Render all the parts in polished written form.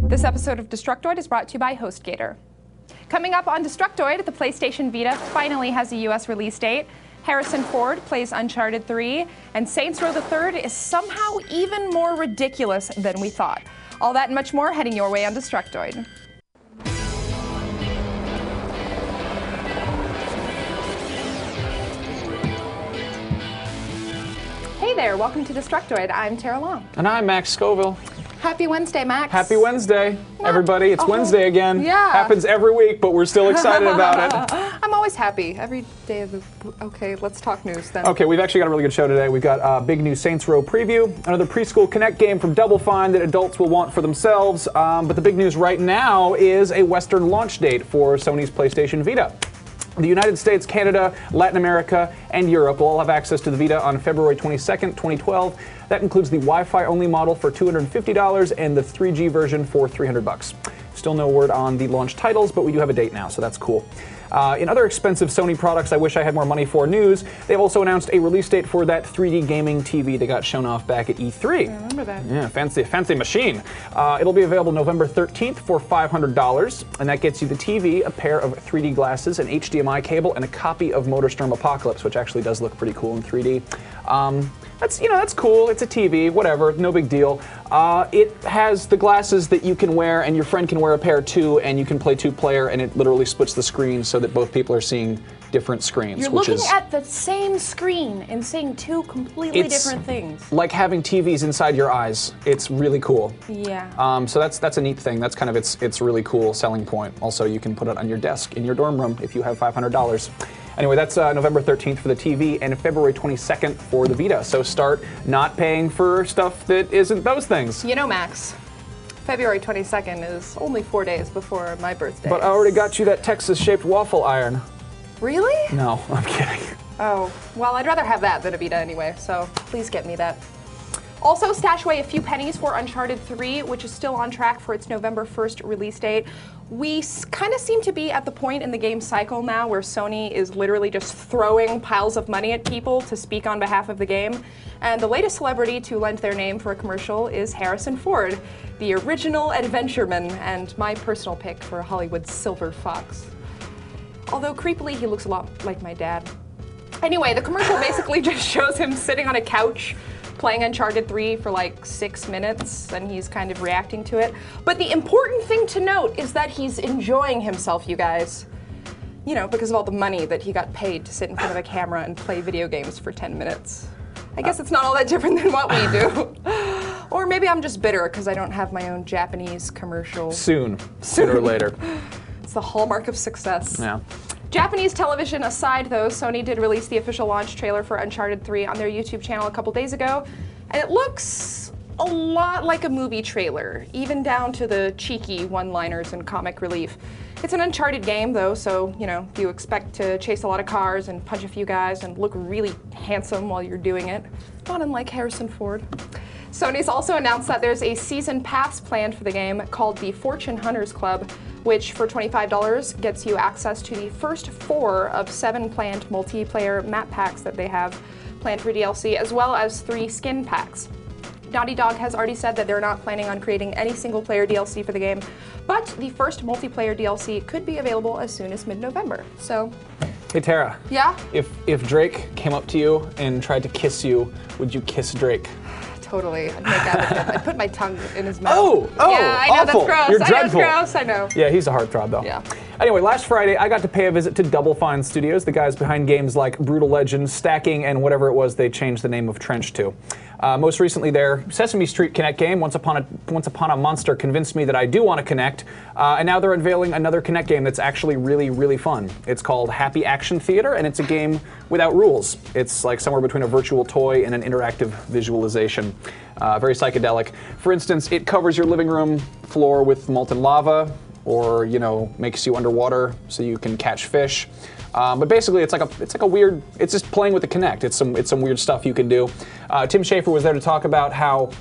This episode of Destructoid is brought to you by HostGator. Coming up on Destructoid, the PlayStation Vita finally has a US release date. Harrison Ford plays Uncharted 3, and Saints Row the Third is somehow even more ridiculous than we thought. All that and much more heading your way on Destructoid. Hey there, welcome to Destructoid. I'm Tara Long. And I'm Max Scoville. Happy Wednesday, Max. Happy Wednesday, everybody. It's Wednesday again. Yeah. Happens every week, but we're still excited about it. I'm always happy. Every day of the... Okay, let's talk news then. Okay, we've actually got a really good show today. We've got a big new Saints Row preview, another preschool Connect game from Double Fine that adults will want for themselves. But the big news right now is a Western launch date for Sony's PlayStation Vita. The United States, Canada, Latin America, and Europe will all have access to the Vita on February 22nd, 2012. That includes the Wi-Fi only model for $250 and the 3G version for $300. Still no word on the launch titles, but we do have a date now, so that's cool. In other expensive Sony products I wish I had more money for news, they've also announced a release date for that 3D gaming TV that got shown off back at E3. I remember that. Yeah, fancy machine. It'll be available November 13th for $500, and that gets you the TV, a pair of 3D glasses, an HDMI cable, and a copy of MotorStorm Apocalypse, which actually does look pretty cool in 3D. That's cool. It's a TV, whatever, no big deal. It has the glasses that you can wear, and your friend can wear a pair too, and you can play two-player, and it literally splits the screen so that both people are seeing different screens. You're looking at the same screen and seeing two completely different things. Like having TVs inside your eyes. It's really cool. Yeah. So that's a neat thing. That's kind of its really cool selling point. Also, you can put it on your desk in your dorm room if you have $500. Anyway, that's November 13th for the TV and February 22nd for the Vita. So start not paying for stuff that isn't those things. You know, Max, February 22nd is only 4 days before my birthday. But I already got you that Texas-shaped waffle iron. Really? No, I'm kidding. Oh, well, I'd rather have that than a Vita anyway, so please get me that. Also, stash away a few pennies for Uncharted 3, which is still on track for its November 1st release date. We kind of seem to be at the point in the game cycle now where Sony is literally just throwing piles of money at people to speak on behalf of the game. And the latest celebrity to lend their name for a commercial is Harrison Ford, the original adventureman and my personal pick for Hollywood's Silver Fox. Although creepily, he looks a lot like my dad. Anyway, the commercial basically just shows him sitting on a couch playing Uncharted 3 for like 6 minutes, and he's kind of reacting to it. But the important thing to note is that he's enjoying himself, you guys. You know, because of all the money that he got paid to sit in front of a camera and play video games for 10 minutes. I guess it's not all that different than what we do. Or maybe I'm just bitter because I don't have my own Japanese commercial. Sooner or later. It's the hallmark of success. Yeah. Japanese television aside, though, Sony did release the official launch trailer for Uncharted 3 on their YouTube channel a couple days ago, and it looks a lot like a movie trailer, even down to the cheeky one-liners and comic relief. It's an Uncharted game, though, so, you know, you expect to chase a lot of cars and punch a few guys and look really handsome while you're doing it, not unlike Harrison Ford. Sony's also announced that there's a season pass planned for the game called the Fortune Hunters Club, which for $25 gets you access to the first 4 of 7 planned multiplayer map packs that they have planned for DLC, as well as 3 skin packs. Naughty Dog has already said that they're not planning on creating any single-player DLC for the game, but the first multiplayer DLC could be available as soon as mid-November, so... Hey Tara. Yeah? If Drake came up to you and tried to kiss you, would you kiss Drake? Totally. I'd make out with him. I'd put my tongue in his mouth. Oh, yeah, I know, awful. that's gross. You're I dreadful. know it's gross, I know. Yeah, he's a heartthrob though. Yeah. Anyway, last Friday, I got to pay a visit to Double Fine Studios, the guys behind games like Brutal Legend, Stacking, and whatever it was they changed the name of Trench to. Most recently, their Sesame Street Connect game, Once Upon a Monster, convinced me that I do want to connect, and now they're unveiling another Connect game that's actually really, really fun. It's called Happy Action Theater, and it's a game without rules. It's like somewhere between a virtual toy and an interactive visualization. Very psychedelic. For instance, it covers your living room floor with molten lava, or, you know, makes you underwater so you can catch fish. But basically, it's like a weird. It's just playing with the Kinect. It's some weird stuff you can do. Tim Schafer was there to talk about how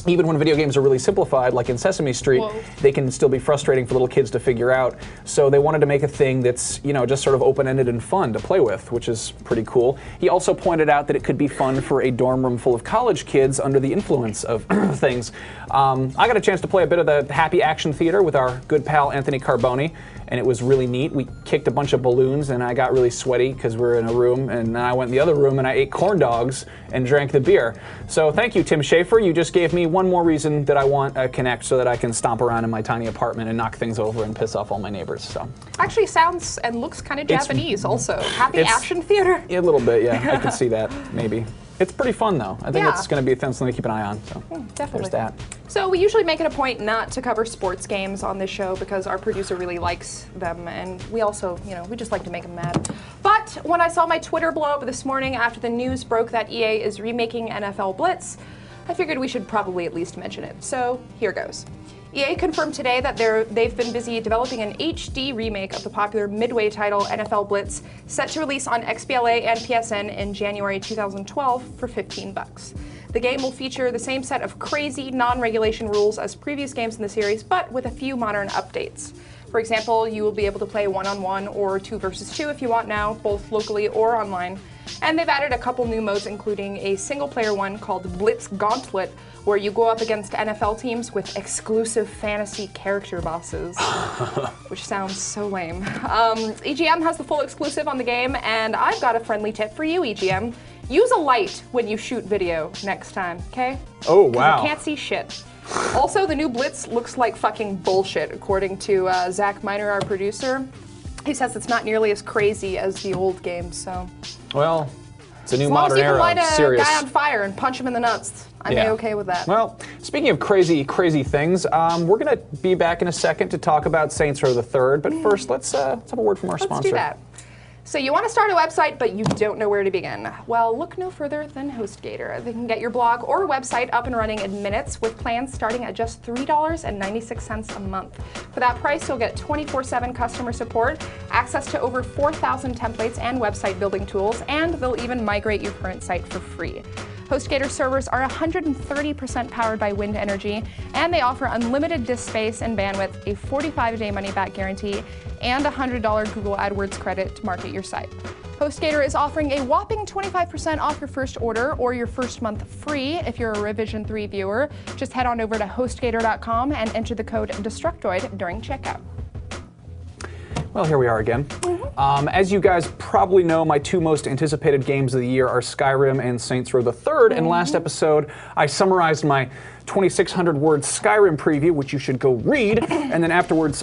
even when video games are really simplified, like in Sesame Street, they can still be frustrating for little kids to figure out. So they wanted to make a thing that's, you know, just sort of open-ended and fun to play with, which is pretty cool. He also pointed out that it could be fun for a dorm room full of college kids under the influence of things. I got a chance to play a bit of the Happy Action Theater with our good pal Anthony Carboni, and it was really neat. We kicked a bunch of balloons, and I got really sweaty because we were in a room, and then I went in the other room and I ate corn dogs and drank the beer. So thank you, Tim Schafer. You just gave me one more reason that I want a Kinect so that I can stomp around in my tiny apartment and knock things over and piss off all my neighbors. So actually sounds and looks kind of Japanese also. Happy Action Theater? Yeah, a little bit, yeah. I could see that, maybe. It's pretty fun, though. I think it's going to be something to keep an eye on. So definitely. There's that. So we usually make it a point not to cover sports games on this show because our producer really likes them, and we also, you know, we just like to make them mad. But when I saw my Twitter blow up this morning after the news broke that EA is remaking NFL Blitz, I figured we should probably at least mention it. So here goes. EA confirmed today that they've been busy developing an HD remake of the popular Midway title NFL Blitz, set to release on XBLA and PSN in January 2012 for $15. The game will feature the same set of crazy non-regulation rules as previous games in the series, but with a few modern updates. For example, you will be able to play 1-on-1 or 2 versus 2 if you want now, both locally or online. And they've added a couple new modes, including a single-player one called Blitz Gauntlet, where you go up against NFL teams with exclusive fantasy character bosses, which sounds so lame. EGM has the full exclusive on the game, and I've got a friendly tip for you, EGM. Use a light when you shoot video next time, okay? Oh, wow. I can't see shit. Also, the new Blitz looks like fucking bullshit, according to Zach Miner, our producer. He says it's not nearly as crazy as the old game, so. Well, it's a new modern era. As long as you can light a serious guy on fire and punch him in the nuts, I'm okay with that. Well, speaking of crazy, crazy things, we're going to be back in a second to talk about Saints Row the Third, but first, let's have a word from our sponsor. Let's do that. So you want to start a website, but you don't know where to begin. Well, look no further than HostGator. They can get your blog or website up and running in minutes with plans starting at just $3.96 a month. For that price, you'll get 24/7 customer support, access to over 4,000 templates and website building tools, and they'll even migrate your current site for free. HostGator servers are 130% powered by wind energy, and they offer unlimited disk space and bandwidth, a 45-day money-back guarantee, and a $100 Google AdWords credit to market your site. HostGator is offering a whopping 25% off your first order or your first month free if you're a Revision 3 viewer. Just head on over to HostGator.com and enter the code Destructoid during checkout. Well, here we are again. As you guys probably know, my two most anticipated games of the year are Skyrim and Saints Row the Third. And last episode, I summarized my 2,600-word Skyrim preview, which you should go read. And then afterwards,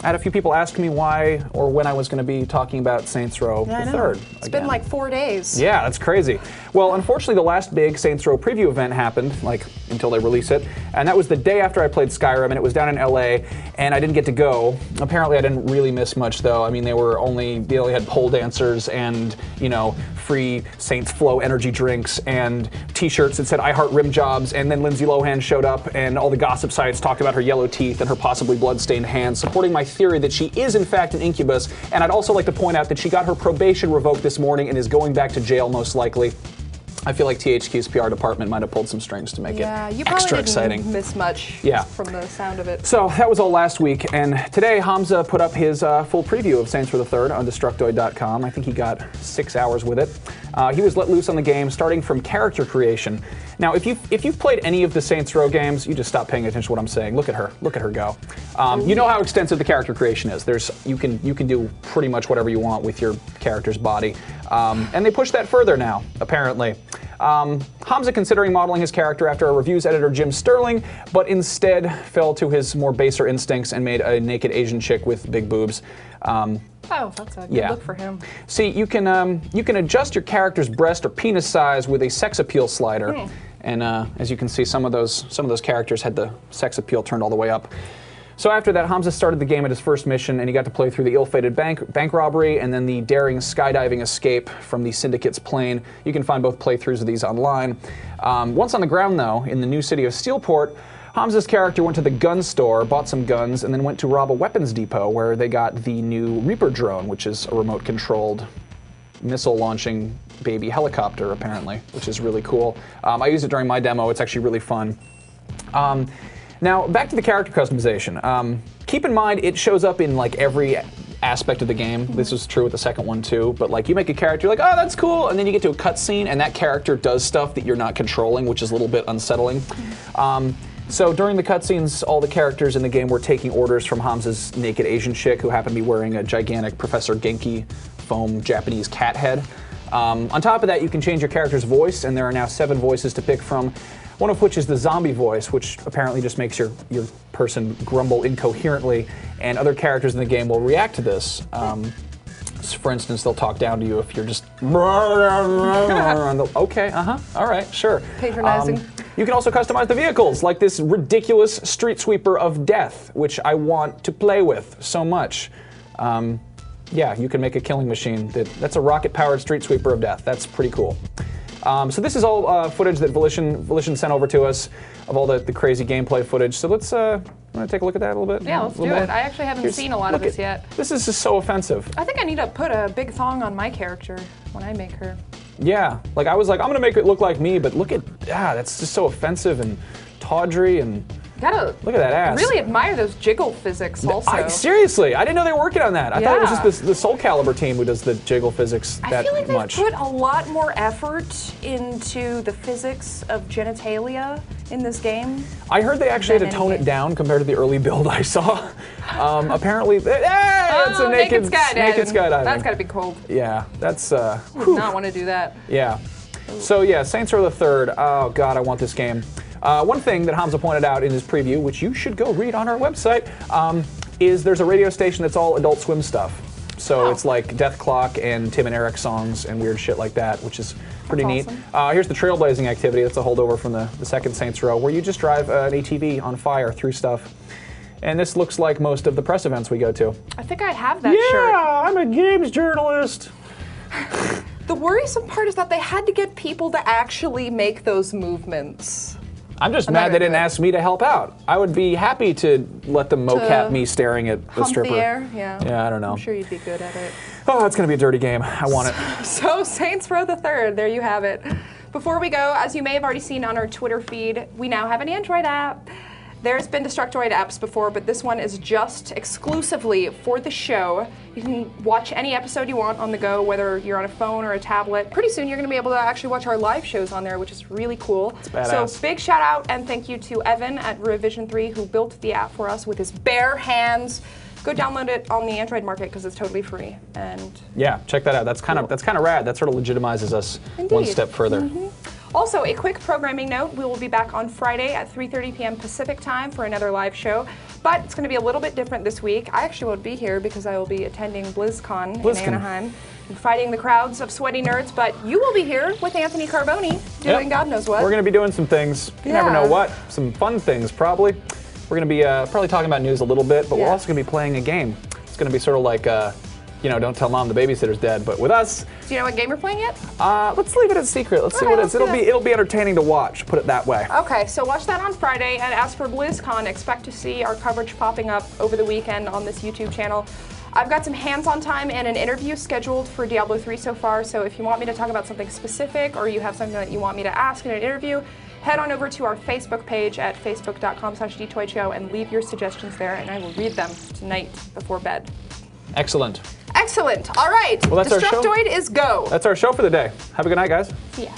I had a few people ask me why or when I was going to be talking about Saints Row the Third. It's been like 4 days. Yeah, that's crazy. Well, unfortunately, the last big Saints Row preview event happened, like, until they release it. And that was the day after I played Skyrim, and it was down in LA, and I didn't get to go. Apparently, I didn't really miss much, though. I mean, they only had pole dancers and, you know, free Saints Flow energy drinks and t-shirts that said I Heart Rim Jobs, and then Lindsay Lohan showed up, and all the gossip sites talked about her yellow teeth and her possibly blood-stained hands, supporting my theory that she is in fact an incubus. And I'd also like to point out that she got her probation revoked this morning and is going back to jail most likely. I feel like THQ's PR department might have pulled some strings to make it extra exciting. You probably didn't miss much from the sound of it. So that was all last week, and today Hamza put up his full preview of Saints Row the Third on Destructoid.com. I think he got 6 hours with it. He was let loose on the game, starting from character creation. Now, if you've played any of the Saints Row games, you just stop paying attention to what I'm saying. Look at her go. You know how extensive the character creation is. You can do pretty much whatever you want with your character's body, and they push that further now, apparently. Hamza considering modeling his character after a reviews editor Jim Sterling, but instead fell to his more baser instincts and made a naked Asian chick with big boobs. Oh, that's a good look for him. See, you can adjust your character's breast or penis size with a sex appeal slider, and as you can see, some of those characters had the sex appeal turned all the way up. So after that, Hamza started the game at his first mission, and he got to play through the ill-fated bank robbery and then the daring skydiving escape from the Syndicate's plane. You can find both playthroughs of these online. Once on the ground, though, in the new city of Steelport, Hamza's character went to the gun store, bought some guns, and then went to rob a weapons depot where they got the new Reaper drone, which is a remote-controlled missile-launching baby helicopter, apparently, which is really cool. I used it during my demo. It's actually really fun. Now, back to the character customization. Keep in mind, it shows up in like every aspect of the game. This was true with the second one too, but like you make a character, you're like, oh, that's cool, and then you get to a cutscene, and that character does stuff that you're not controlling, which is a little bit unsettling. So during the cutscenes, all the characters in the game were taking orders from Hamza's naked Asian chick, who happened to be wearing a gigantic Professor Genki foam Japanese cat head. On top of that, you can change your character's voice, and there are now 7 voices to pick from. One of which is the zombie voice, which apparently just makes your person grumble incoherently, and other characters in the game will react to this. For instance, they'll talk down to you if you're just okay, all right, sure. Patronizing. You can also customize the vehicles, like this ridiculous street sweeper of death, which I want to play with so much. Yeah, you can make a killing machine that's a rocket-powered street sweeper of death. That's pretty cool. So this is all footage that Volition sent over to us of all the crazy gameplay footage. So let's want to take a look at that a little bit? Yeah, let's do it. I actually haven't seen a lot of this yet. This is just so offensive. I think I need to put a big thong on my character when I make her. Yeah, like I was like, I'm gonna make it look like me, but look at, that's just so offensive and tawdry and. Gotta look at that ass. Really admire those jiggle physics also. Seriously, I didn't know they were working on that. I thought it was just the Soul Calibur team who does the jiggle physics that much. I feel like they've put a lot more effort into the physics of genitalia in this game. I heard they actually had to tone it down compared to the early build I saw. Apparently, it's a naked skydiving. That's gotta be cold. Yeah, that's. Would not want to do that. Yeah. So yeah, Saints Row the Third. Oh God, I want this game. One thing that Hamza pointed out in his preview, which you should go read on our website, is there's a radio station that's all Adult Swim stuff. So it's like Death Clock and Tim and Eric songs and weird shit like that, which is pretty neat. Awesome. Here's the trailblazing activity. That's a holdover from the second Saints Row, where you just drive an ATV on fire through stuff. And this looks like most of the press events we go to. I think I have that shirt. Yeah, I'm a games journalist. The worrisome part is that they had to get people to actually make those movements. I'm just mad they didn't ask me to help out. I would be happy to let them mocap me staring at the stripper. The air, yeah. Yeah, I don't know. I'm sure you'd be good at it. Oh, it's gonna be a dirty game. I want it. So Saints Row the Third, there you have it. Before we go, as you may have already seen on our Twitter feed, we now have an Android app. There's been Destructoid apps before, but this one is just exclusively for the show. You can watch any episode you want on the go, whether you're on a phone or a tablet. Pretty soon you're going to be able to actually watch our live shows on there, which is really cool. It's badass. So big shout out and thank you to Evan at Revision 3 who built the app for us with his bare hands. Go download it on the Android market because it's totally free. And yeah, check that out. That's kind of rad. That sort of legitimizes us one step further. Also, a quick programming note, we will be back on Friday at 3:30 p.m. Pacific time for another live show, but it's going to be a little bit different this week. I actually won't be here because I will be attending BlizzCon in Anaheim and fighting the crowds of sweaty nerds, but you will be here with Anthony Carboni doing God knows what. We're going to be doing some things. You never know what. Some fun things, probably. We're going to be probably talking about news a little bit, but we're also going to be playing a game. It's going to be sort of like... don't tell mom the babysitter's dead, but with us. Do you know what game you're playing yet? Let's leave it a secret. Let's see what it is. It'll be entertaining to watch, put it that way. Okay, so watch that on Friday, and as for BlizzCon, expect to see our coverage popping up over the weekend on this YouTube channel. I've got some hands-on time and an interview scheduled for Diablo 3 so far, so if you want me to talk about something specific or you have something that you want me to ask in an interview, head on over to our Facebook page at facebook.com/dtoyshow and leave your suggestions there, and I will read them tonight before bed. Excellent. Excellent. All right. Well, that's our show. Destructoid is go. That's our show for the day. Have a good night, guys. See ya.